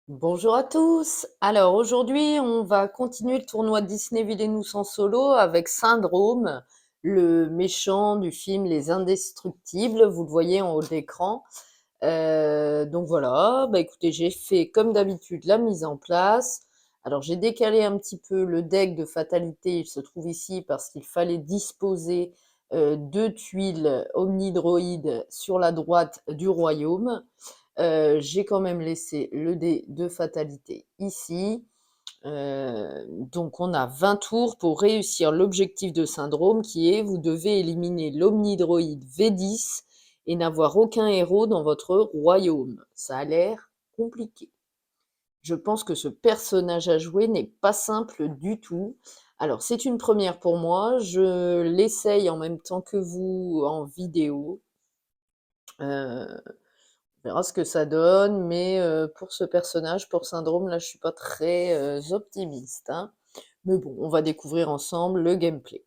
Bonjour à tous. Alors aujourd'hui, on va continuer le tournoi Disney Villainous en solo avec Syndrome, le méchant du film Les Indestructibles. Vous le voyez en haut de l'écran. Donc voilà, bah écoutez, j'ai fait comme d'habitude la mise en place. Alors j'ai décalé un petit peu le deck de fatalité, il se trouve ici parce qu'il fallait disposer deux tuiles omnidroïdes sur la droite du royaume. J'ai quand même laissé le dé de fatalité ici. Donc on a 20 tours pour réussir l'objectif de Syndrome qui est vous devez éliminer l'omnidroïde V10 et n'avoir aucun héros dans votre royaume. Ça a l'air compliqué. Je pense que ce personnage à jouer n'est pas simple du tout. Alors c'est une première pour moi, je l'essaye en même temps que vous en vidéo. Euh, On verra ce que ça donne, mais pour ce personnage, pour Syndrome, là, je suis pas très optimiste, hein. Mais bon, on va découvrir ensemble le gameplay.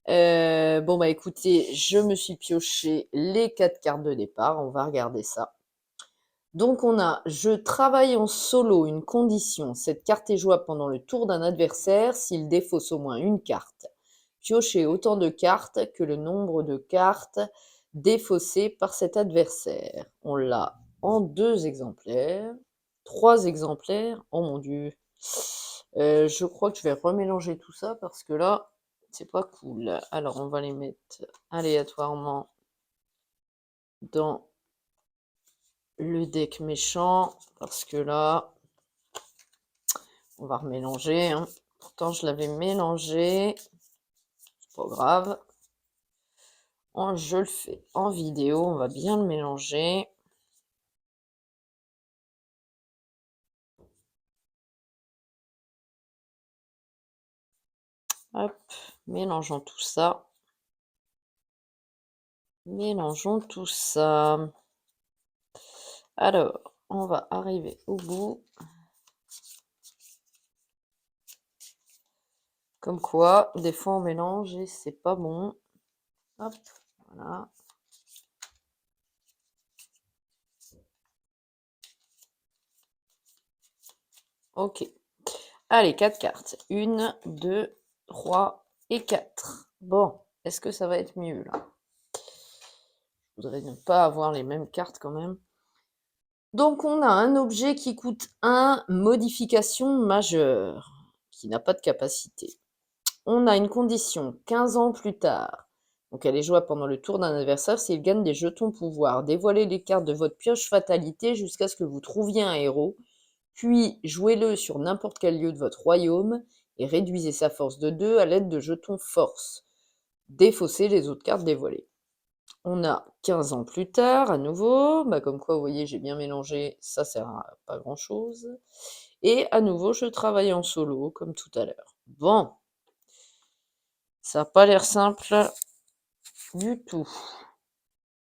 Bon, bah écoutez, je me suis pioché les 4 cartes de départ, on va regarder ça. Donc on a je travaille en solo une condition. Cette carte est jouable pendant le tour d'un adversaire s'il défausse au moins une carte. Piochez autant de cartes que le nombre de cartes défaussées par cet adversaire. On l'a en 2 exemplaires, 3 exemplaires. Oh mon dieu. Je crois que je vais remélanger tout ça parce que là, c'est pas cool. Alors on va les mettre aléatoirement dans le deck méchant parce que là, on va remélanger, hein. Pourtant, je l'avais mélangé. C'est pas grave. Je le fais en vidéo. On va bien le mélanger. Hop, mélangeons tout ça. Mélangeons tout ça. Alors, on va arriver au bout. Comme quoi, des fois on mélange et c'est pas bon. Hop, voilà. Ok. Allez, 4 cartes. 1, 2, 3 et 4. Bon, est-ce que ça va être mieux là? Je voudrais ne pas avoir les mêmes cartes quand même. Donc on a un objet qui coûte 1, modification majeure, qui n'a pas de capacité. On a une condition, 15 ans plus tard. Donc elle est jouable pendant le tour d'un adversaire s'il gagne des jetons pouvoir. Dévoilez les cartes de votre pioche fatalité jusqu'à ce que vous trouviez un héros, puis jouez-le sur n'importe quel lieu de votre royaume et réduisez sa force de 2 à l'aide de jetons force. Défaussez les autres cartes dévoilées. On a 15 ans plus tard, à nouveau, bah comme quoi, vous voyez, j'ai bien mélangé, ça sert à pas grand-chose. Et à nouveau, je travaille en solo, comme tout à l'heure. Bon, ça n'a pas l'air simple du tout.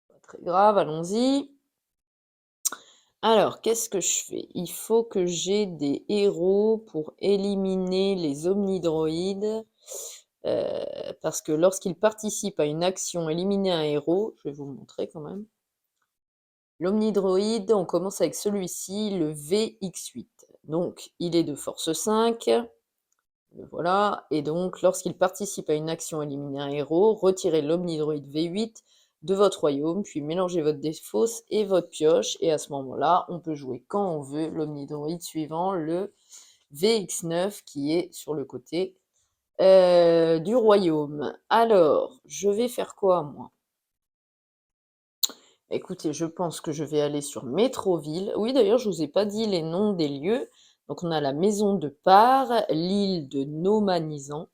Pas très grave, allons-y. Alors, qu'est-ce que je fais? Il faut que j'ai des héros pour éliminer les omnidroïdes. Parce que lorsqu'ils participent à une action, éliminer un héros, je vais vous montrer quand même. L'omnidroïde, on commence avec celui-ci, le VX8. Donc, il est de force 5. Le voilà. Et donc, lorsqu'il participe à une action éliminer un héros, retirez l'omnidroïde V8 de votre royaume, puis mélangez votre défausse et votre pioche. Et à ce moment-là, on peut jouer quand on veut l'omnidroïde suivant, le VX9, qui est sur le côté du royaume. Alors, je vais faire quoi, moi? Écoutez, je pense que je vais aller sur Métroville. Oui, d'ailleurs, je vous ai pas dit les noms des lieux. Donc, on a la maison de Par, l'île de Nomanisant,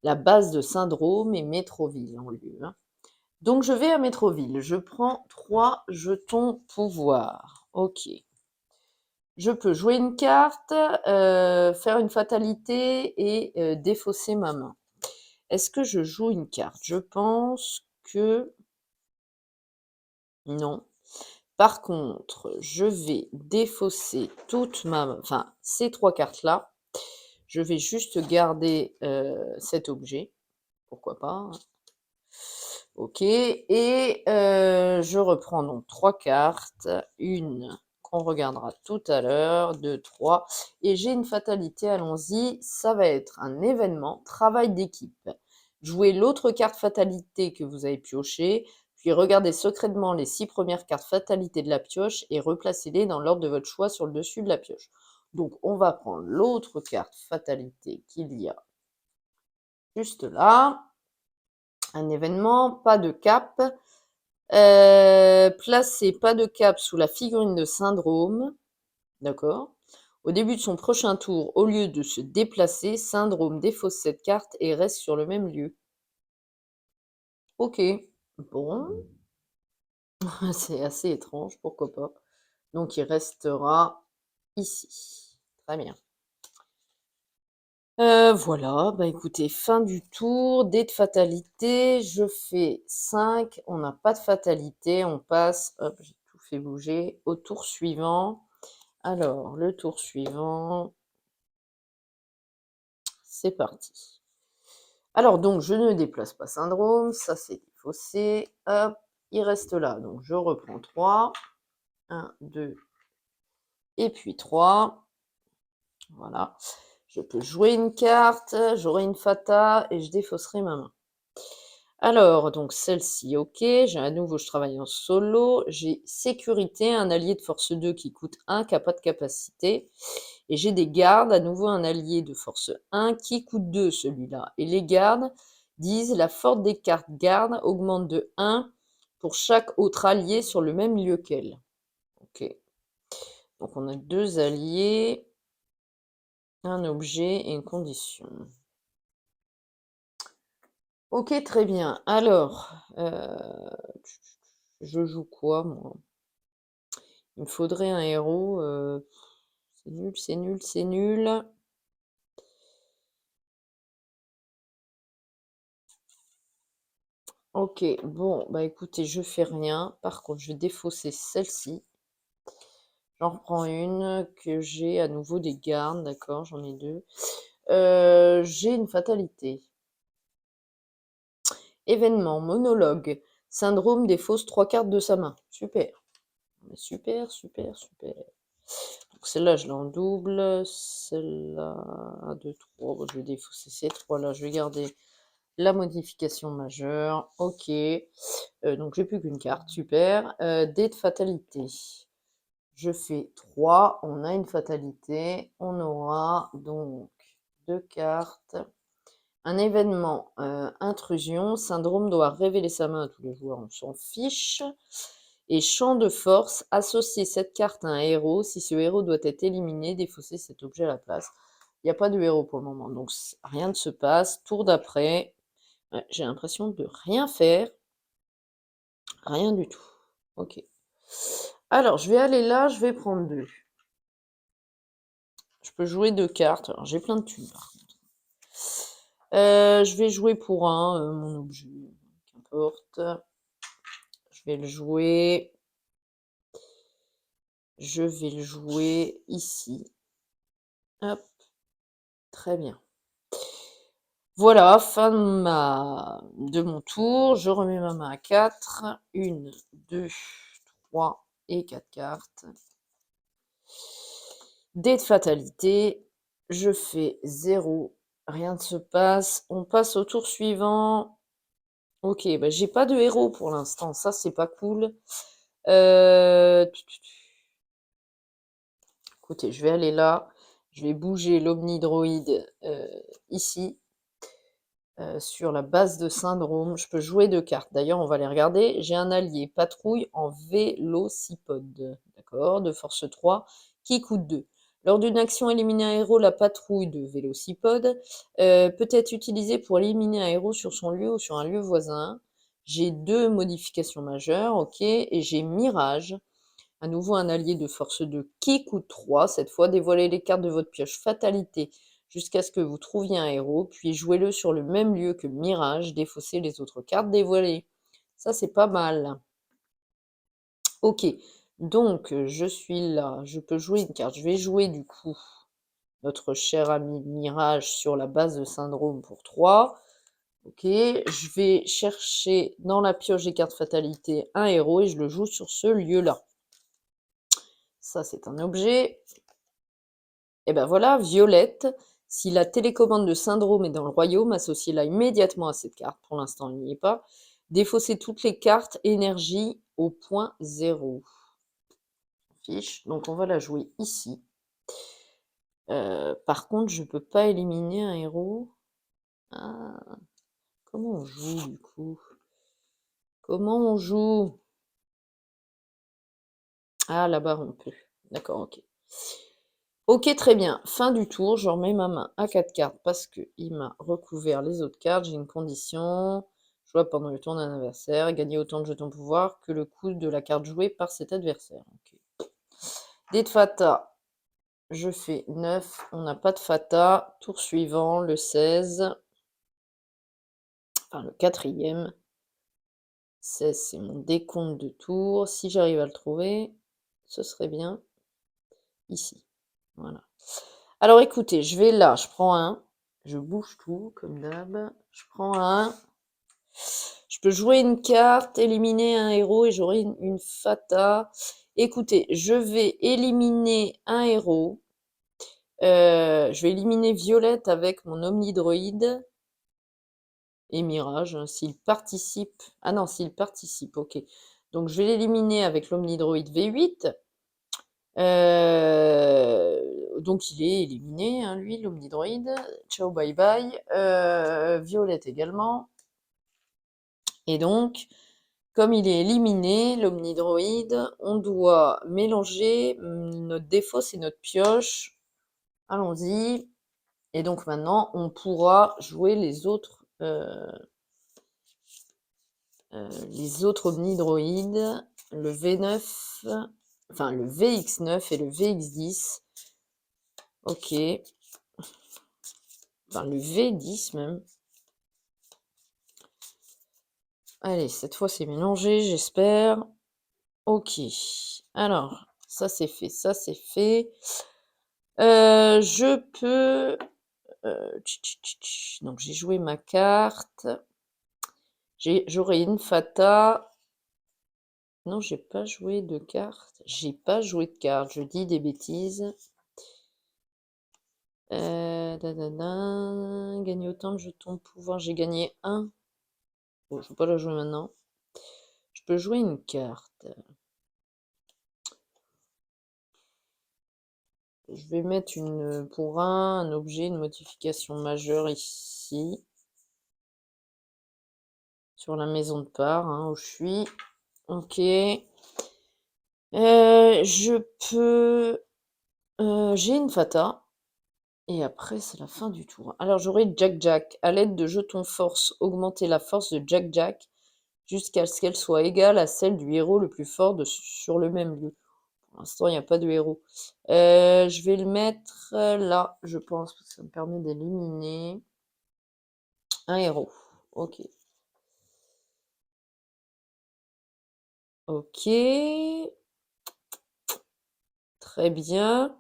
la base de Syndrome et Métroville en lieu, hein. Donc, je vais à Métroville. Je prends 3 jetons pouvoir. Ok. Je peux jouer une carte, faire une fatalité et défausser ma main. Est-ce que je joue une carte? Je pense que non. Par contre, je vais défausser enfin, ces 3 cartes-là. Je vais juste garder cet objet. Pourquoi pas, hein. Ok. Et je reprends donc 3 cartes. Une qu'on regardera tout à l'heure. 2, 3. Et j'ai une fatalité, allons-y. Ça va être un événement, travail d'équipe. Jouez l'autre carte fatalité que vous avez piochée, puis regardez secrètement les 6 premières cartes fatalité de la pioche et replacez-les dans l'ordre de votre choix sur le dessus de la pioche. Donc, on va prendre l'autre carte fatalité qu'il y a juste là. Un événement, pas de cap. Placez pas de cap sous la figurine de Syndrome. D'accord. Au début de son prochain tour, au lieu de se déplacer, Syndrome défausse cette carte et reste sur le même lieu. Ok. Bon. C'est assez étrange, pourquoi pas. Donc il restera ici. Très bien. Voilà, bah écoutez, fin du tour. Dés de fatalité, je fais 5. On n'a pas de fatalité, on passe, hop, j'ai tout fait bouger, au tour suivant. Alors, le tour suivant, c'est parti. Alors donc, je ne déplace pas Syndrome, ça c'est défaussé. Hop, il reste là, donc je reprends 3. 1, 2, et puis 3. Voilà. Je peux jouer une carte, j'aurai une fata et je défausserai ma main. Alors, donc celle-ci, ok. J'ai à nouveau, je travaille en solo. J'ai sécurité, un allié de force 2 qui coûte 1, qui n'a pas de capacité. Et j'ai des gardes, à nouveau un allié de force 1 qui coûte 2, celui-là. Et les gardes disent la force des cartes gardes augmente de 1 pour chaque autre allié sur le même lieu qu'elle. Ok. Donc on a 2 alliés, un objet et une condition. Ok, très bien. Alors, je joue quoi, moi? Il me faudrait un héros. C'est nul, c'est nul, c'est nul. Ok, bon, bah écoutez, je fais rien. Par contre, je vais défausser celle-ci. J'en reprends une que j'ai à nouveau des gardes, d'accord, j'en ai 2. J'ai une fatalité. Événement, monologue. Syndrome défausse 3 cartes de sa main. Super. Super, super, super. Donc celle-là, je l'en double. Celle-là, 1, 2, 3. Bon, je vais défausser ces 3-là. Je vais garder la modification majeure. Ok. Donc j'ai plus qu'une carte. Super. Dés de fatalité. Je fais 3. On a une fatalité. On aura donc 2 cartes. Un événement, intrusion. Syndrome doit révéler sa main à tous les joueurs. On s'en fiche. Et champ de force, associer cette carte à un héros. Si ce héros doit être éliminé, défausser cet objet à la place. Il n'y a pas de héros pour le moment, donc rien ne se passe. Tour d'après, ouais, j'ai l'impression de rien faire. Rien du tout. Ok. Alors, je vais aller là, je vais prendre 2. Je peux jouer 2 cartes. Alors, j'ai plein de thunes, par contre. Je vais jouer pour mon objet. Qu'importe. Je vais le jouer. Je vais le jouer ici. Hop. Très bien. Voilà, fin de mon tour. Je remets ma main à 4. 1, 2, 3 et 4 cartes. Dés de fatalité. Je fais 0. Rien ne se passe. On passe au tour suivant. Ok, bah j'ai pas de héros pour l'instant. Ça, c'est pas cool. Écoutez, je vais aller là. Je vais bouger l'omnidroïde ici. Sur la base de Syndrome, je peux jouer 2 cartes. D'ailleurs, on va les regarder. J'ai un allié patrouille en vélocipode, d'accord, de force 3, qui coûte 2. Lors d'une action éliminer un héros, la patrouille de vélocipode peut être utilisée pour éliminer un héros sur son lieu ou sur un lieu voisin. J'ai 2 modifications majeures, ok, et j'ai Mirage, à nouveau un allié de force 2 qui coûte 3. Cette fois, dévoilez les cartes de votre pioche fatalité jusqu'à ce que vous trouviez un héros, puis jouez-le sur le même lieu que Mirage, défaussez les autres cartes dévoilées. Ça, c'est pas mal. Ok, donc je suis là, je peux jouer une carte. Je vais jouer du coup notre cher ami Mirage sur la base de Syndrome pour 3. Ok, je vais chercher dans la pioche des cartes fatalité un héros et je le joue sur ce lieu-là. Ça, c'est un objet. Et ben voilà, violette. Si la télécommande de Syndrome est dans le royaume, associez-la immédiatement à cette carte. Pour l'instant, elle n'y est pas. Défaussez toutes les cartes énergie au point 0. Fiche. Donc, on va la jouer ici. Par contre, je peux pas éliminer un héros. Ah, comment on joue du coup? Comment on joue? Ah, là-bas, on peut. D'accord, ok. Ok, très bien. Fin du tour, je remets ma main à 4 cartes parce qu'il m'a recouvert les autres cartes. J'ai une condition. Jouable pendant le tour d'un adversaire. Gagner autant de jetons pouvoir que le coût de la carte jouée par cet adversaire. Ok. Dés de Fata. Je fais 9. On n'a pas de Fata. Tour suivant, le 16. Enfin, le quatrième. 16, c'est mon décompte de tours. Si j'arrive à le trouver, ce serait bien ici. Voilà. Alors écoutez, je vais là, je prends un. Je bouge tout, comme d'hab. Je prends un. Je peux jouer une carte, éliminer un héros et j'aurai une Fata. Écoutez, je vais éliminer un héros. Je vais éliminer Violette avec mon Omnidroïde. Et Mirage, hein, s'il participe. Ah non, s'il participe, ok. Donc je vais l'éliminer avec l'Omnidroid V8. Donc il est éliminé, hein, lui, l'Omnidroid. Ciao, bye bye. Violette également. Et donc, comme il est éliminé, l'Omnidroid, on doit mélanger notre défausse et notre pioche. Allons-y. Et donc maintenant, on pourra jouer les autres omnidroïdes, le V9, enfin le VX9 et le VX10. Ok. Enfin le V10 même. Allez, cette fois c'est mélangé, j'espère. Ok. Alors, ça c'est fait, ça c'est fait. Je peux... donc j'ai joué ma carte. J'aurai une Fata. Non, j'ai pas joué de carte. J'ai pas joué de carte. Je dis des bêtises. Gagner autant de jetons de pouvoir. J'ai gagné un. Bon, je vais pas la jouer maintenant. Je peux jouer une carte. Je vais mettre pour un objet, une modification majeure ici. Sur la maison de part, hein, où je suis. Ok. Je peux... j'ai une Fata. Et après, c'est la fin du tour. Alors, j'aurai Jack Jack. À l'aide de jetons force, augmenter la force de Jack Jack jusqu'à ce qu'elle soit égale à celle du héros le plus fort sur le même lieu. Pour l'instant, il n'y a pas de héros. Je vais le mettre là, je pense, parce que ça me permet d'éliminer un héros. Ok. Ok. Très bien.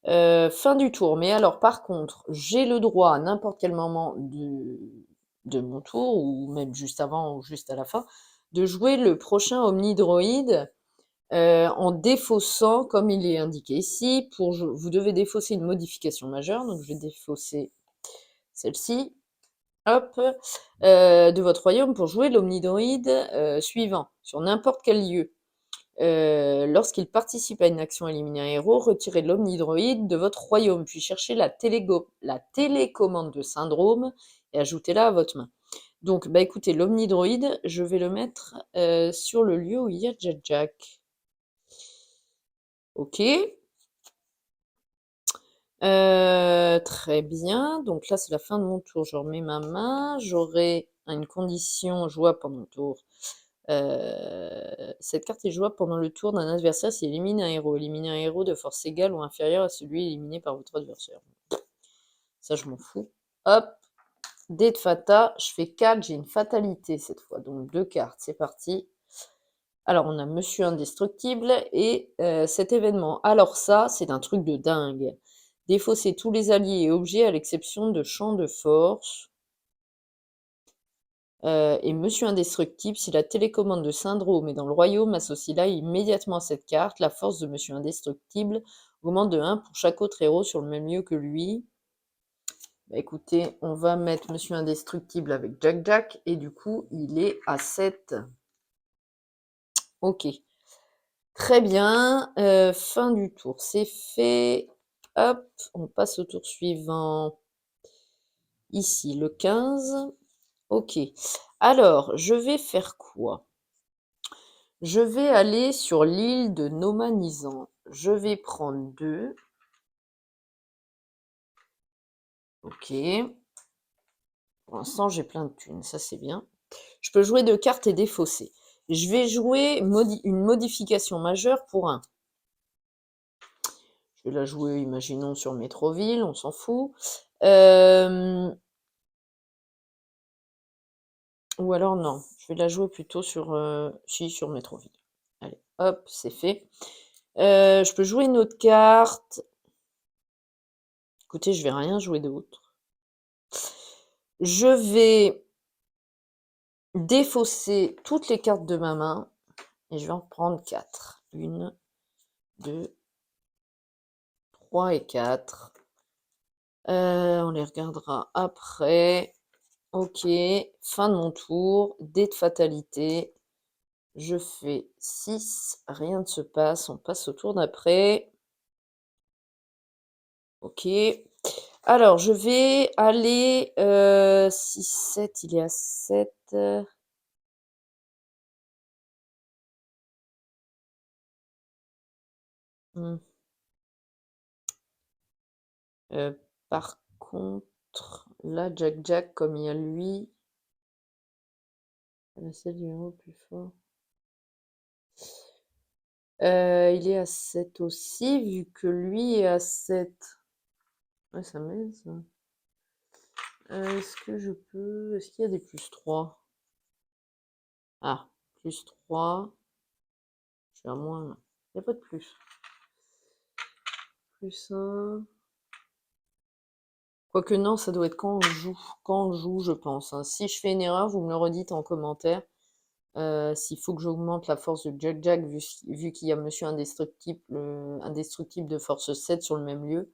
Fin du tour. Mais alors, par contre, j'ai le droit à n'importe quel moment de mon tour, ou même juste avant ou juste à la fin, de jouer le prochain Omnidroïde en défaussant, comme il est indiqué ici, vous devez défausser une modification majeure. Donc, je vais défausser celle-ci. Hop, de votre royaume pour jouer l'Omnidroïde suivant, sur n'importe quel lieu. Lorsqu'il participe à une action éliminer un héros, retirez l'omnidroïde de votre royaume, puis cherchez la télécommande de Syndrome et ajoutez-la à votre main. Donc, bah écoutez, l'omnidroïde, je vais le mettre sur le lieu où il y a Jack Jack. Ok. Très bien. Donc là, c'est la fin de mon tour. Je remets ma main. J'aurai une condition jouable pendant le tour. Cette carte est jouable pendant le tour d'un adversaire s'il élimine un héros. Éliminer un héros de force égale ou inférieure à celui éliminé par votre adversaire. Ça, je m'en fous. Hop, dés de Fata. Je fais 4, j'ai une fatalité cette fois. Donc 2 cartes, c'est parti. Alors, on a Monsieur Indestructible et cet événement. Alors ça, c'est un truc de dingue. Défausser tous les alliés et objets à l'exception de champs de force. Et Monsieur Indestructible, si la télécommande de Syndrome est dans le royaume, associe-la immédiatement à cette carte. La force de Monsieur Indestructible augmente de 1 pour chaque autre héros sur le même lieu que lui. Bah, écoutez, on va mettre Monsieur Indestructible avec Jack Jack, et du coup, il est à 7. Ok. Très bien. Fin du tour, c'est fait. Hop, on passe au tour suivant. Ici, le 15. Ok. Alors, je vais faire quoi? Je vais aller sur l'île de Nomanisant. Je vais prendre 2. Ok. Pour l'instant, j'ai plein de thunes, ça c'est bien. Je peux jouer 2 cartes et défausser. Je vais jouer une modification majeure pour 1. Je vais la jouer, imaginons, sur Métroville, on s'en fout. Ou alors non, je vais la jouer plutôt sur, sur Métroville. Allez, hop, c'est fait. Je peux jouer une autre carte. Écoutez, je vais rien jouer d'autre. Je vais défausser toutes les cartes de ma main et je vais en prendre 4. 1, 2, 3 et 4. On les regardera après. Ok, fin de mon tour. Dé de fatalité. Je fais 6, rien ne se passe, on passe au tour d'après. Ok. Alors, je vais aller 6, 7, il est à 7. Hmm. Par contre, là, Jack Jack, comme il y a lui, la celle du héros plus fort. Il est à 7 aussi, vu que lui est à 7. Ouais, ça m'aide, ça. Est-ce que je peux... Est-ce qu'il y a des plus 3? Ah, plus 3. Je suis à moins. Il n'y a pas de plus. Plus 1. Quoique non, ça doit être quand on joue. Quand on joue, je pense, hein. Si je fais une erreur, vous me le redites en commentaire. S'il faut que j'augmente la force de Jack Jack, vu qu'il y a Monsieur Indestructible, Indestructible de force 7 sur le même lieu.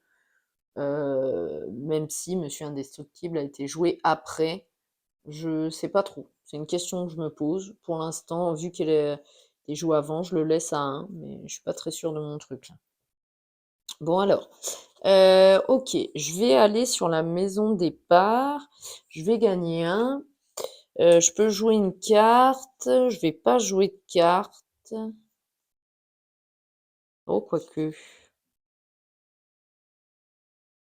Même si Monsieur Indestructible a été joué après. Je sais pas trop. C'est une question que je me pose. Pour l'instant, vu qu'elle est joué avant, je le laisse à 1, mais je suis pas très sûre de mon truc là. Bon alors, ok, je vais aller sur la maison départ. Je vais gagner 1. Je peux jouer une carte. Je vais pas jouer de carte. Oh, quoique.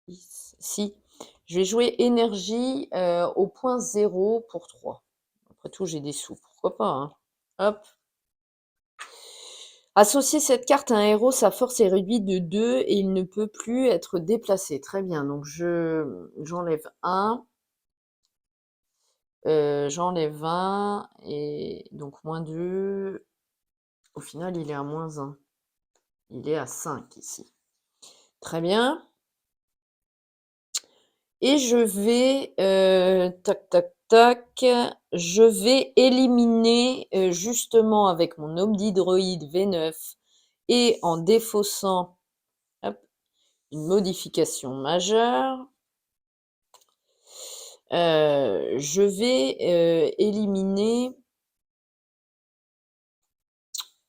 Si. Je vais jouer énergie au point 0 pour 3. Après tout, j'ai des sous. Pourquoi pas, hein. Hop. Associer cette carte à un héros, sa force est réduite de 2 et il ne peut plus être déplacé. Très bien, donc j'enlève 1. J'enlève 1 et donc moins 2. Au final, il est à moins 1. Il est à 5 ici. Très bien. Et je vais, tac, tac, tac, je vais éliminer justement avec mon Omnidroid V9 et en défaussant hop, une modification majeure. Je vais éliminer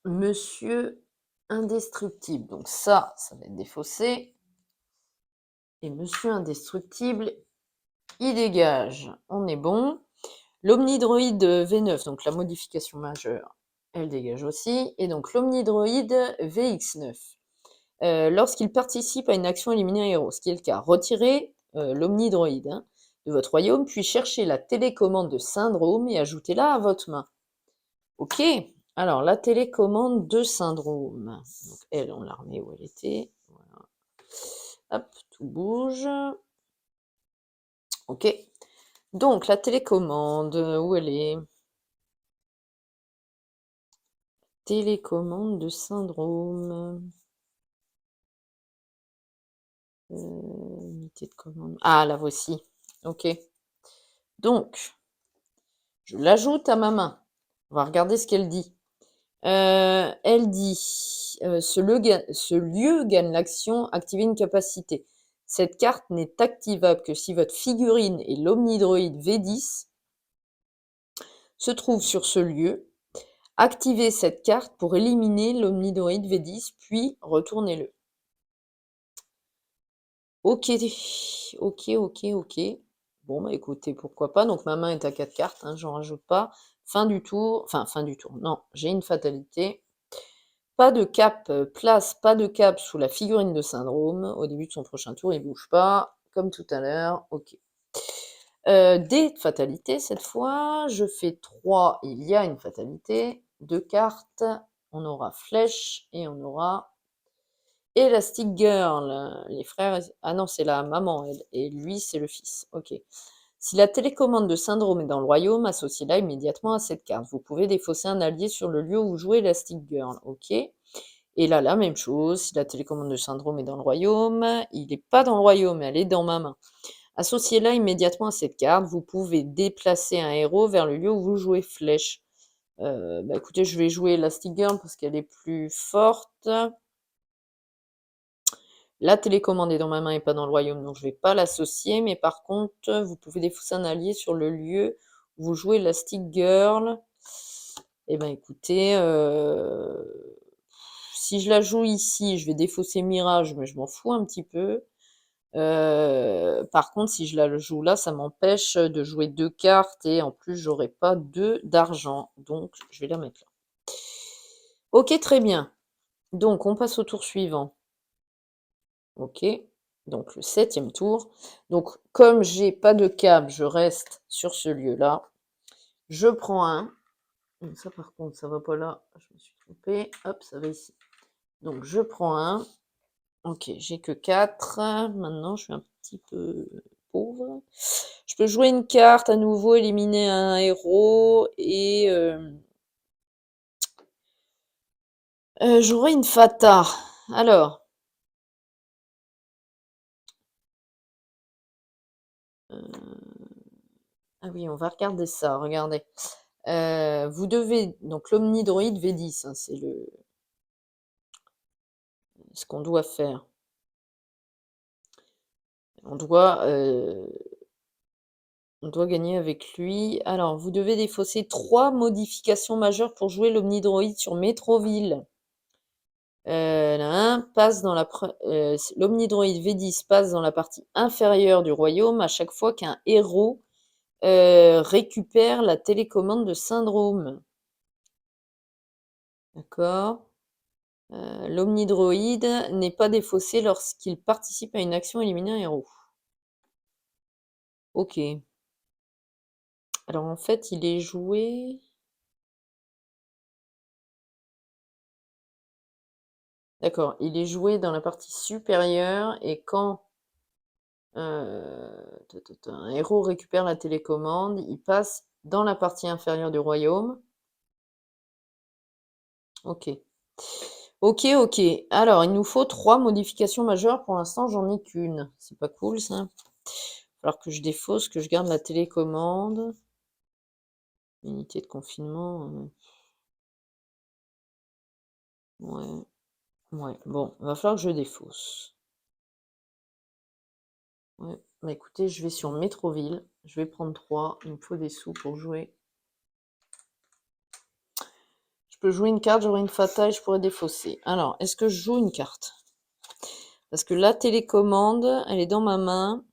Monsieur Indestructible. Donc ça va être défaussé. Et Monsieur Indestructible, il dégage. On est bon. L'Omnidroid V9, donc la modification majeure, elle dégage aussi. Et donc l'Omnidroid VX9. Lorsqu'il participe à une action éliminer un héros, ce qui est le cas, retirez l'Omnidroid de votre royaume, puis cherchez la télécommande de Syndrome et ajoutez-la à votre main. Ok, alors la télécommande de Syndrome. Donc elle, on la remet où elle était. Voilà. Hop, tout bouge. Ok, donc la télécommande, où elle est? Télécommande de Syndrome. Unité de commande. Ah, la voici. Ok. Donc, Je l'ajoute à ma main. On va regarder ce qu'elle dit. Elle dit ce lieu gagne l'action activer une capacité. Cette carte n'est activable que si votre figurine et l'Omnidroid V10 se trouvent sur ce lieu. Activez cette carte pour éliminer l'Omnidroid V10, puis retournez-le. Ok, ok. Bon, bah écoutez, pourquoi pas. Donc ma main est à 4 cartes, hein, j'en rajoute pas. Fin du tour, non, j'ai une fatalité. Pas de cap, place pas de cap sous la figurine de Syndrome. Au début de son prochain tour, il bouge pas, comme tout à l'heure. Ok. Dés de fatalité cette fois. Je fais 3, il y a une fatalité. 2 cartes. On aura flèche et on aura Elastic Girl. Les frères. Ah non, c'est la maman et lui, c'est le fils. Ok. Si la télécommande de Syndrome est dans le royaume, associez-la immédiatement à cette carte. Vous pouvez défausser un allié sur le lieu où vous jouez Elastic Girl. Ok. Et là, la même chose. Si la télécommande de Syndrome est dans le royaume, il n'est pas dans le royaume, elle est dans ma main. Associez-la immédiatement à cette carte. Vous pouvez déplacer un héros vers le lieu où vous jouez flèche. Bah écoutez, je vais jouer Elastic Girl parce qu'elle est plus forte. La télécommande est dans ma main et pas dans le royaume, donc je ne vais pas l'associer. Mais par contre, vous pouvez défausser un allié sur le lieu où vous jouez Elastic Girl. Eh ben écoutez, si je la joue ici, je vais défausser Mirage, mais je m'en fous un petit peu. Par contre, si je la joue là, ça m'empêche de jouer 2 cartes et en plus, j'aurai pas d'argent. Donc, je vais la mettre là. Ok, très bien. Donc, on passe au tour suivant. Ok, donc le 7e tour. Donc, comme j'ai pas de câble, je reste sur ce lieu-là. Je prends un. Donc ça, par contre, ça va pas là. Je me suis trompée. Hop, ça va ici. Donc, je prends un. Ok, j'ai que 4. Maintenant, je suis un petit peu pauvre. Je peux jouer une carte à nouveau, éliminer un héros et j'aurai une Fata. Alors, ah oui, on va regarder ça. Regardez. Vous devez donc l'Omnidroid V10, hein, c'est ce qu'on doit faire. On doit gagner avec lui. Alors, vous devez défausser 3 modifications majeures pour jouer l'Omnidroid sur Métroville. L'Omnidroid V10 passe dans la partie inférieure du royaume à chaque fois qu'un héros récupère la télécommande de Syndrome. D'accord. L'Omnidroid n'est pas défaussé lorsqu'il participe à une action éliminer un héros. Ok. Alors en fait, il est joué. D'accord, il est joué dans la partie supérieure et quand un héros récupère la télécommande, il passe dans la partie inférieure du royaume. Ok. Ok. Alors, il nous faut 3 modifications majeures. Pour l'instant, j'en ai qu'une. C'est pas cool, ça. Alors que je défausse, que je garde la télécommande. Unité de confinement. Ouais. Bon, il va falloir que je défausse. Ouais. Bah écoutez, je vais sur Métroville. Je vais prendre 3. Il me faut des sous pour jouer. Je peux jouer une carte, j'aurai une Fata et je pourrais défausser. Alors, est-ce que je joue une carte? Parce que la télécommande, elle est dans ma main.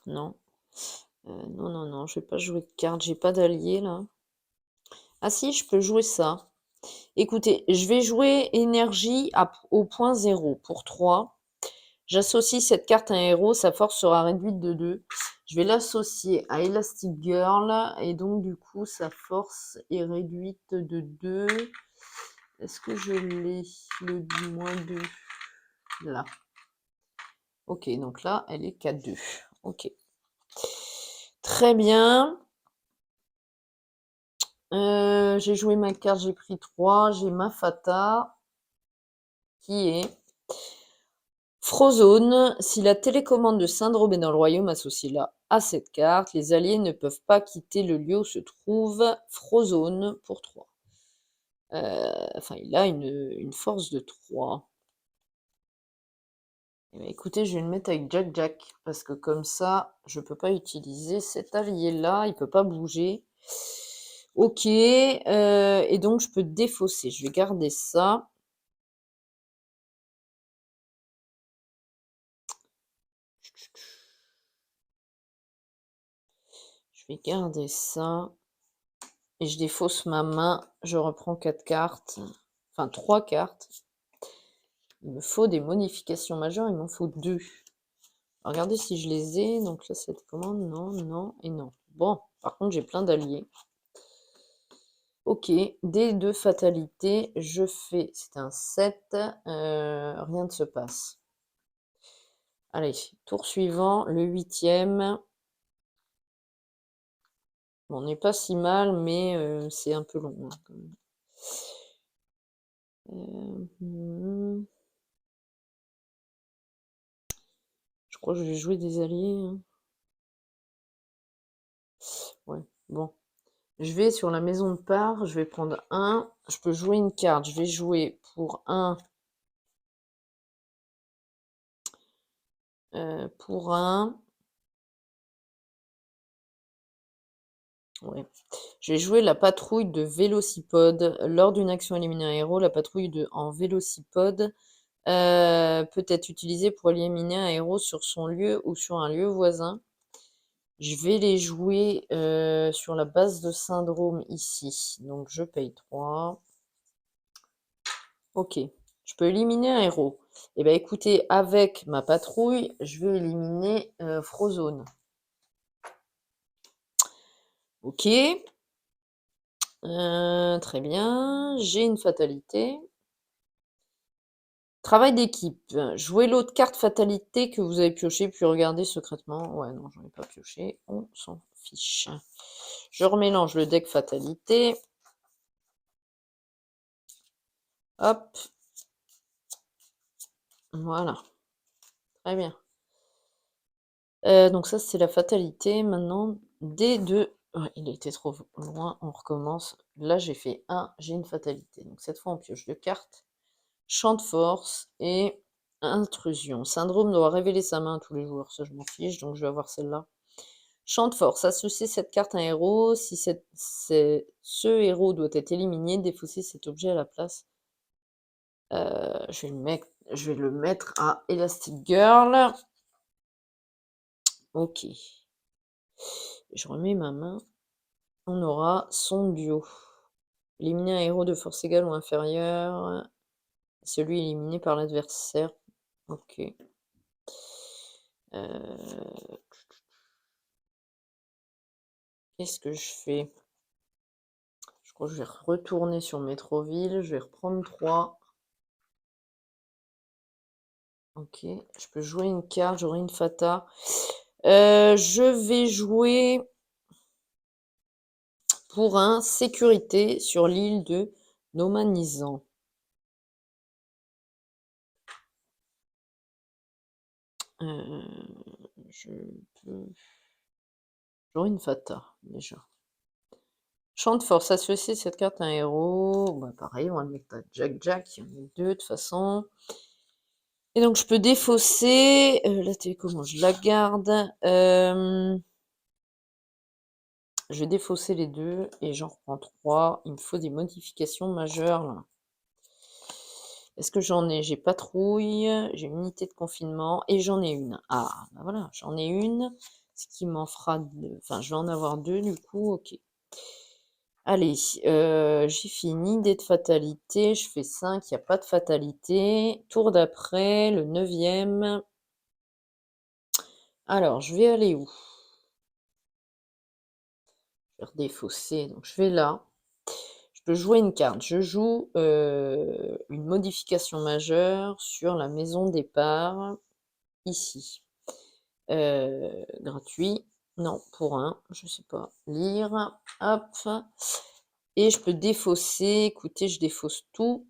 Non. Non, je vais pas jouer de carte. J'ai pas d'allié là. Ah si, je peux jouer ça. Écoutez, je vais jouer énergie au point 0 pour 3. J'associe cette carte à un héros, sa force sera réduite de 2. Je vais l'associer à Elastic Girl et donc du coup sa force est réduite de 2. Est-ce que je l'ai le moins 2 là? Ok, donc là elle est 4-2. Ok. Très bien. J'ai joué ma carte, j'ai pris 3. J'ai ma Fata qui est Frozone, si la télécommande de Syndrome est dans le royaume associé là à cette carte, les alliés ne peuvent pas quitter le lieu où se trouve Frozone pour 3. Enfin, il a une force de 3. Eh ben, écoutez, je vais le mettre avec Jack, parce que comme ça, je peux pas utiliser cet allié-là, il peut pas bouger. Ok, et donc je peux défausser, je vais garder ça. Je vais garder ça. Et je défausse ma main, je reprends 4 cartes, enfin 3 cartes. Il me faut des modifications majeures, il m'en faut 2. Regardez si je les ai, donc là cette commande, non, non et non. Bon, par contre j'ai plein d'alliés. Ok, dés de fatalité, je fais, c'est un 7, rien ne se passe. Allez, tour suivant, le 8e. Bon, on n'est pas si mal, mais c'est un peu long, hein, quand même. Je crois que je vais jouer des alliés, hein. Ouais, bon. Je vais sur la maison de part, je vais prendre un. Je peux jouer une carte. Je vais jouer pour un. Pour un. Ouais. Je vais jouer la patrouille de Vélocipode. Lors d'une action éliminer un héros, la patrouille en Vélocipode peut être utilisée pour éliminer un héros sur son lieu ou sur un lieu voisin. Je vais les jouer sur la base de Syndrome ici. Donc je paye 3. Ok. Je peux éliminer un héros. Eh bien écoutez, avec ma patrouille, je vais éliminer Frozone. Ok. Très bien. J'ai une fatalité. Travail d'équipe. Jouez l'autre carte fatalité que vous avez pioché, puis regardez secrètement. Ouais, non, j'en ai pas pioché. On s'en fiche. Je remélange le deck fatalité. Hop. Voilà. Très bien. Donc ça, c'est la fatalité. Maintenant, D2. Ouais, il était trop loin. On recommence. Là, j'ai fait 1. J'ai une fatalité. Donc cette fois, on pioche 2 cartes. Champ de force et intrusion. Syndrome doit révéler sa main à tous les joueurs. Ça, je m'en fiche. Donc je vais avoir celle-là. Champ de force. Associer cette carte à un héros. Si ce héros doit être éliminé, défausser cet objet à la place. Je vais le mettre à Elastic Girl. Ok. Je remets ma main. On aura son duo. Éliminer un héros de force égale ou inférieure. Celui éliminé par l'adversaire. Ok. Qu'est-ce que je fais? Je crois que je vais retourner sur Métroville. Je vais reprendre 3. Ok. Je peux jouer une carte. J'aurai une fata. Je vais jouer pour un sécurité sur l'île de Nomanisant. Je peux... J'aurai une fata, déjà. Champ de force associé cette carte à un héros. Bah, pareil, on va le mettre à Jack. Il y en a 2 de toute façon. Et donc je peux défausser. La télécommande, je la garde. Je vais défausser les 2 et j'en reprends 3. Il me faut des modifications majeures là. Est-ce que j'en ai? J'ai patrouille, j'ai unité de confinement et j'en ai une. Ah, bah voilà, j'en ai une. Ce qui m'en fera 2. Enfin, je vais en avoir 2 du coup, ok. Allez, j'ai fini. Dés de fatalité, je fais 5, il n'y a pas de fatalité. Tour d'après, le 9e. Alors, je vais aller où? Je vais redéfausser, donc je vais là. Je peux jouer une carte. Je joue une modification majeure sur la maison départ, ici. Gratuit. Non, pour un, je sais pas. Lire, hop. Et je peux défausser. Écoutez, je défausse tout.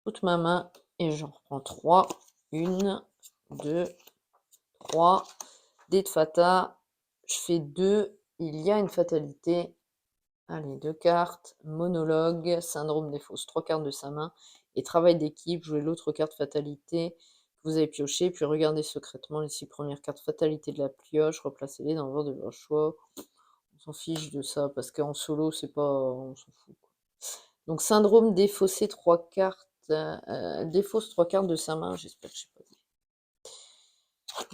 Toute ma main. Et j'en reprends 3. 1, 2, 3. Dés de fata. Je fais 2. Il y a une fatalité. Allez, 2 cartes. Monologue. Syndrome des fausses. 3 cartes de sa main. Et travail d'équipe. Jouez l'autre carte fatalité que vous avez pioché. Puis regardez secrètement les 6 premières cartes fatalité de la pioche. Replacez-les dans l'ordre de votre choix. On s'en fiche de ça parce qu'en solo, c'est pas. On s'en fout, quoi. Donc, syndrome défaussé 3 cartes. Défausse 3 cartes de sa main. J'espère que je sais pas dit.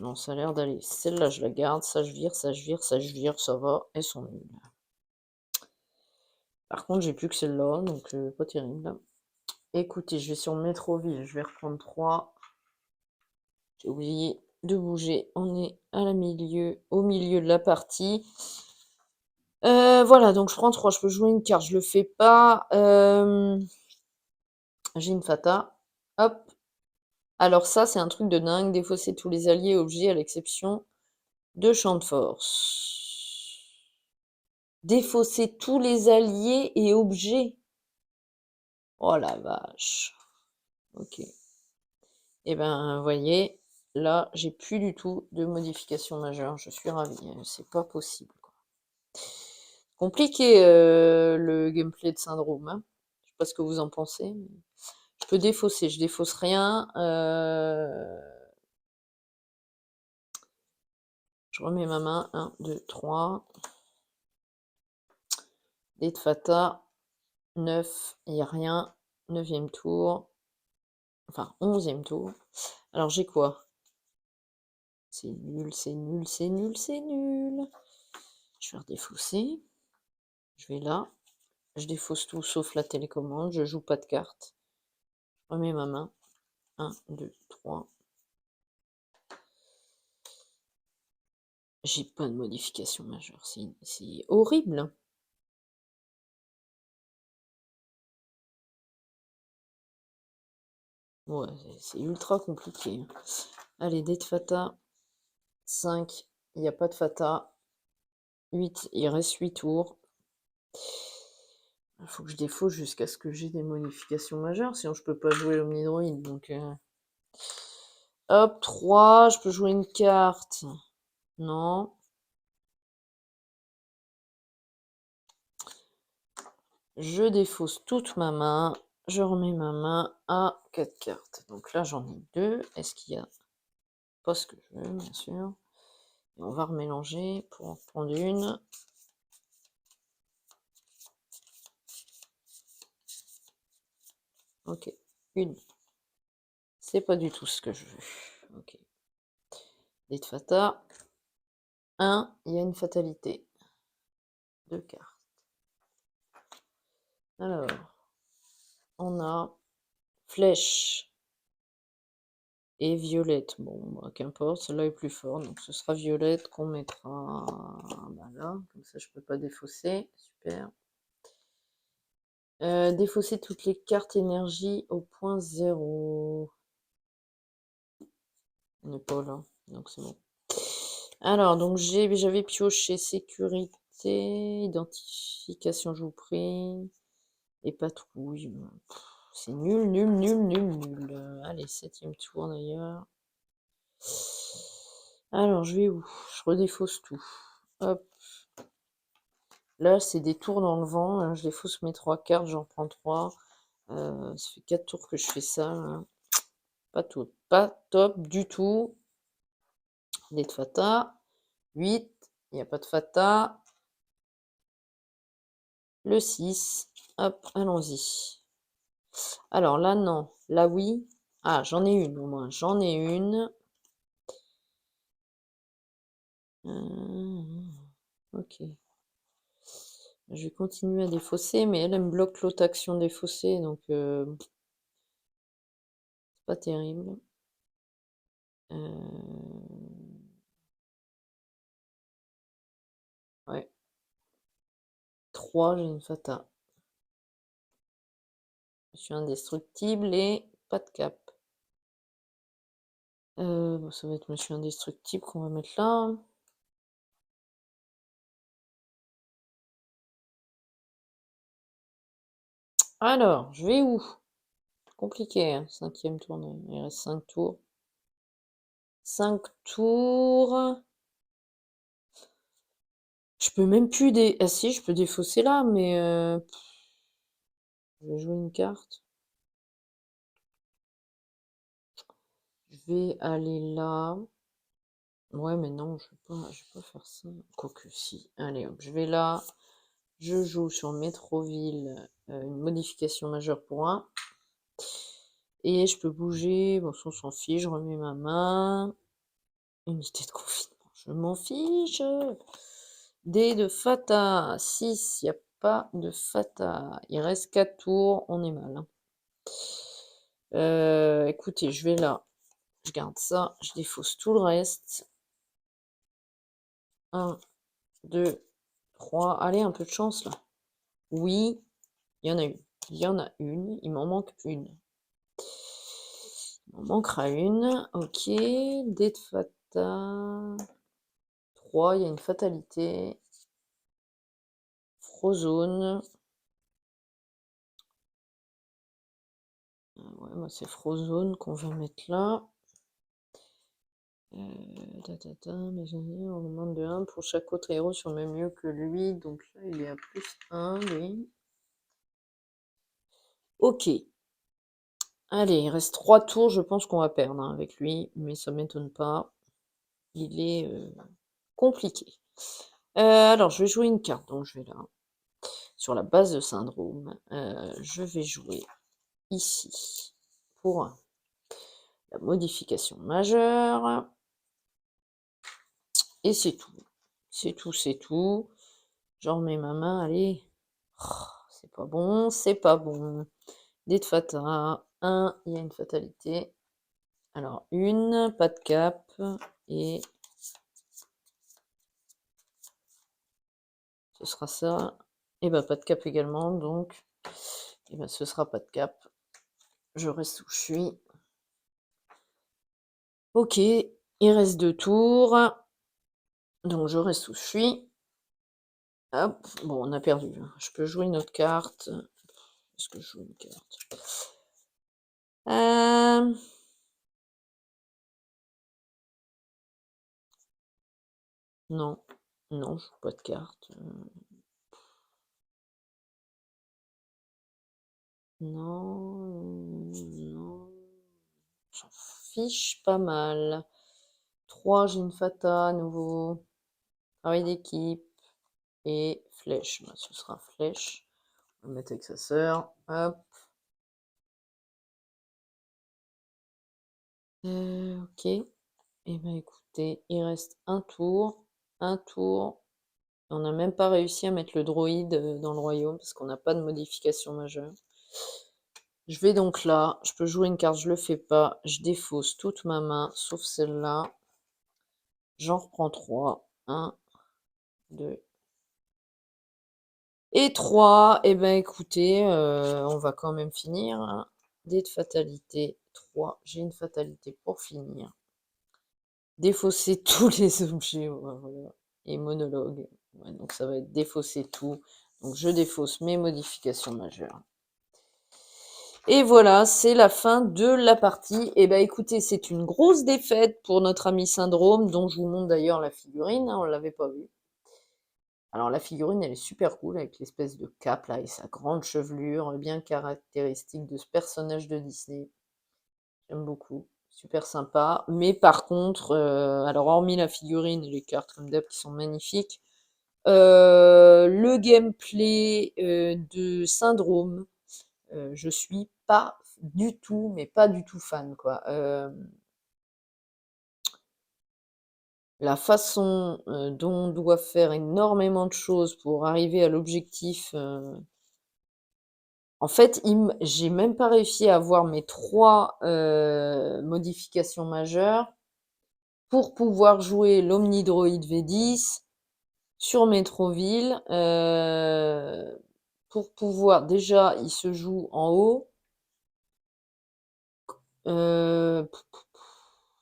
Non, ça a l'air d'aller. Celle-là, je la garde. Ça, je vire. Ça, je vire. Ça, je vire. Ça va. Elles sont nulles. Par contre, j'ai plus que celle-là. Donc, pas terrible. Écoutez, je vais sur Métroville. Je vais reprendre 3. J'ai oublié de bouger. On est au milieu de la partie. Voilà, donc je prends 3. Je peux jouer une carte. Je le fais pas. J'ai une fata. Hop. Alors ça, c'est un truc de dingue. Défausser tous les alliés et objets à l'exception de champ de force. Défausser tous les alliés et objets. Oh la vache. Ok. Et ben, vous voyez, là, j'ai plus du tout de modification majeure. Je suis ravie. C'est pas possible, quoi. Compliqué le gameplay de Syndrome, hein. Je sais pas ce que vous en pensez. Mais je peux défausser. Je défausse rien. Je remets ma main. 1, 2, 3. Dés de fata. 9. Il n'y a rien. 9e tour. Enfin, 11e tour. Alors, j'ai quoi? C'est nul, c'est nul, c'est nul, c'est nul. Je vais redéfausser. Je vais là. Je défausse tout sauf la télécommande. Je joue pas de carte. Je remets ma main. 1, 2, 3. J'ai pas de modification majeure. C'est horrible. Ouais, c'est ultra compliqué. Allez, dés de fata. 5. Il n'y a pas de fata. 8. Il reste 8 tours. Il faut que je défausse jusqu'à ce que j'ai des modifications majeures. Sinon, je peux pas jouer Omnidroid. Donc, hop, 3. Je peux jouer une carte. Non. Je défausse toute ma main. Je remets ma main à 4 cartes. Donc là, j'en ai 2. Est-ce qu'il y a pas ce que je veux, bien sûr. Et on va remélanger pour en prendre une. Ok, une. C'est pas du tout ce que je veux. Ok. Dés de fata. 1. Il y a une fatalité. 2 cartes. Alors, on a flèche et violette. Bon, bah, qu'importe, celle-là est plus forte. Donc ce sera violette qu'on mettra bah, là. Comme ça, je peux pas défausser. Super. Défausser toutes les cartes énergie au point 0. On n'est pas là, donc c'est bon. Alors, donc j'avais pioché sécurité, identification, je vous prie, et patrouille. C'est nul, nul, nul, nul, nul. Allez, 7e tour d'ailleurs. Alors, je vais où? Je redéfausse tout. Hop. Là, c'est des tours dans le vent. Hein. Je défausse mes 3 cartes, j'en prends 3. Ça fait 4 tours que je fais ça. Hein. Pas top du tout. Dés de fata. 8. Il n'y a pas de fata. Le 6. Hop, allons-y. Alors là, non. Là, oui. Ah, j'en ai une au moins. J'en ai une. Ok. Je vais continuer à défausser, mais elle me bloque l'autre action défaussée, donc c'est pas terrible. Ouais. 3, j'ai une fata. Je suis indestructible et pas de cap. Bon, ça va être je suis indestructible qu'on va mettre là. Alors, je vais où? Compliqué, hein, 5e tour. Il reste 5 tours. 5 tours. Je peux même plus Ah si, je peux défausser là, mais je vais jouer une carte. Je vais aller là. Ouais, mais non, je vais pas faire ça. Quoique si. Allez, hop, je vais là. Je joue sur Métroville une modification majeure pour 1. Et je peux bouger. Bon, ça, on s'en fiche. Je remets ma main. Unité de confinement. Je m'en fiche. Dé de Fata. 6. Il n'y a pas de Fata. Il reste 4 tours. On est mal, hein. Écoutez, je vais là. Je garde ça. Je défausse tout le reste. 1, 2, 3. Allez, un peu de chance là. Oui, il y en a une. Il y en a une. Il m'en manque une. Il m'en manquera une. Ok. Dé de Fata. 3. Il y a une fatalité. Frozone. Ouais, moi c'est Frozone qu'on va mettre là. Mais on demande de 1 pour chaque autre héros sur le même lieu que lui. Donc là, il est à plus 1, lui. Ok. Allez, il reste 3 tours. Je pense qu'on va perdre hein, avec lui. Mais ça m'étonne pas. Il est compliqué. Alors, je vais jouer une carte. Donc, je vais là. Sur la base de syndrome, je vais jouer ici pour la modification majeure. Et c'est tout. C'est tout, c'est tout. Je remets ma main, allez. Oh, c'est pas bon, c'est pas bon. Dé de Fata. 1, il y a une fatalité. Alors, une, pas de cap. Et ce sera ça. Et bah, pas de cap également. Donc, et ben, ce sera pas de cap. Je reste où je suis. Ok, il reste 2 tours. Donc, je reste où je suis. Hop, bon, on a perdu. Je peux jouer une autre carte. Est-ce que je joue une carte Non, non, je joue pas de carte. Non, non. J'en fiche pas mal. 3, j'ai une fata à nouveau. Travail d'équipe. Et flèche. Bah, ce sera flèche. On va le mettre avec sa sœur. Hop. Ok. Et ben écoutez, il reste un tour. Un tour. On n'a même pas réussi à mettre le droïde dans le royaume parce qu'on n'a pas de modification majeure. Je vais donc là, je peux jouer une carte, je le fais pas, je défausse toute ma main, sauf celle-là. J'en reprends 3. 1, 2 et 3. Et ben écoutez, on va quand même finir. Hein. Dé de fatalité, 3. J'ai une fatalité pour finir. Défausser tous les objets, voilà. Et monologue. Ouais, donc ça va être défausser tout. Donc je défausse mes modifications majeures. Et voilà, c'est la fin de la partie. Et bah écoutez, c'est une grosse défaite pour notre ami Syndrome, dont je vous montre d'ailleurs la figurine, hein, on ne l'avait pas vue. Alors la figurine, elle est super cool, avec l'espèce de cape là, et sa grande chevelure, bien caractéristique de ce personnage de Disney. J'aime beaucoup, super sympa. Mais par contre, alors hormis la figurine et les cartes comme d'hab qui sont magnifiques, le gameplay de Syndrome, je suis pas du tout, mais pas du tout fan, quoi. La façon dont on doit faire énormément de choses pour arriver à l'objectif. En fait, j'ai même pas réussi à avoir mes 3 modifications majeures pour pouvoir jouer l'Omnidroid V10 sur Métroville. Pour pouvoir, déjà, il se joue en haut.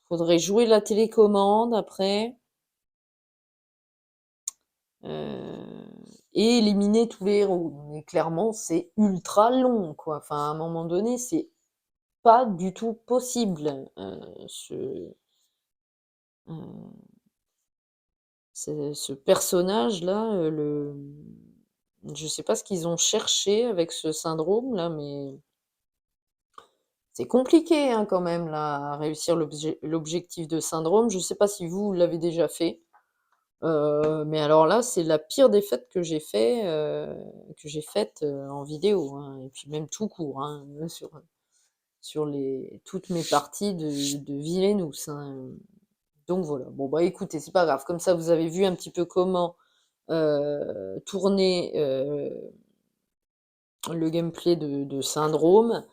Faudrait jouer la télécommande après. Et éliminer tous les héros. Mais clairement, c'est ultra long, quoi. Enfin, à un moment donné, c'est pas du tout possible. Heu, ce personnage-là, je sais pas ce qu'ils ont cherché avec ce syndrome-là, mais c'est compliqué, hein, quand même là, à réussir l'objectif de syndrome. Je sais pas si vous l'avez déjà fait, mais alors là, c'est la pire défaite que j'ai faite, en vidéo, hein, et puis même tout court, hein, sur toutes mes parties de Villainous, hein, donc voilà. Bon, bah, écoutez, c'est pas grave, comme ça vous avez vu un petit peu comment, tourner, le gameplay de Syndrome.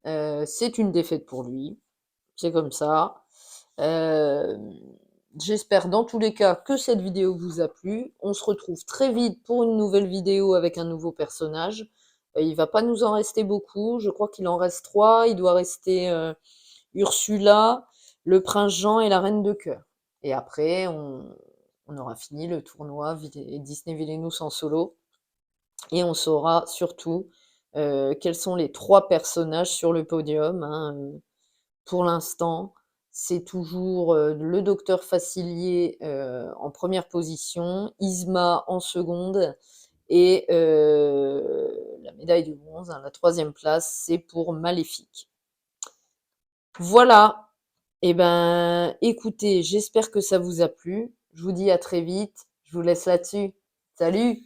C'est une défaite pour lui, c'est comme ça. Hem, J'espère dans tous les cas que cette vidéo vous a plu. On se retrouve très vite pour une nouvelle vidéo avec un nouveau personnage. Il va pas nous en rester beaucoup, je crois qu'il en reste 3. Il doit rester, Ursula, le prince Jean et la reine de cœur. Et après on aura fini le tournoi Disney Villainous en solo et on saura surtout, quels sont les 3 personnages sur le podium, hein, pour l'instant, c'est toujours, le docteur Facilier, en première position, Yzma en seconde et la médaille de bronze, hein, la troisième place, c'est pour Maléfique. Voilà. Et ben, écoutez, j'espère que ça vous a plu. Je vous dis à très vite. Je vous laisse là-dessus. Salut!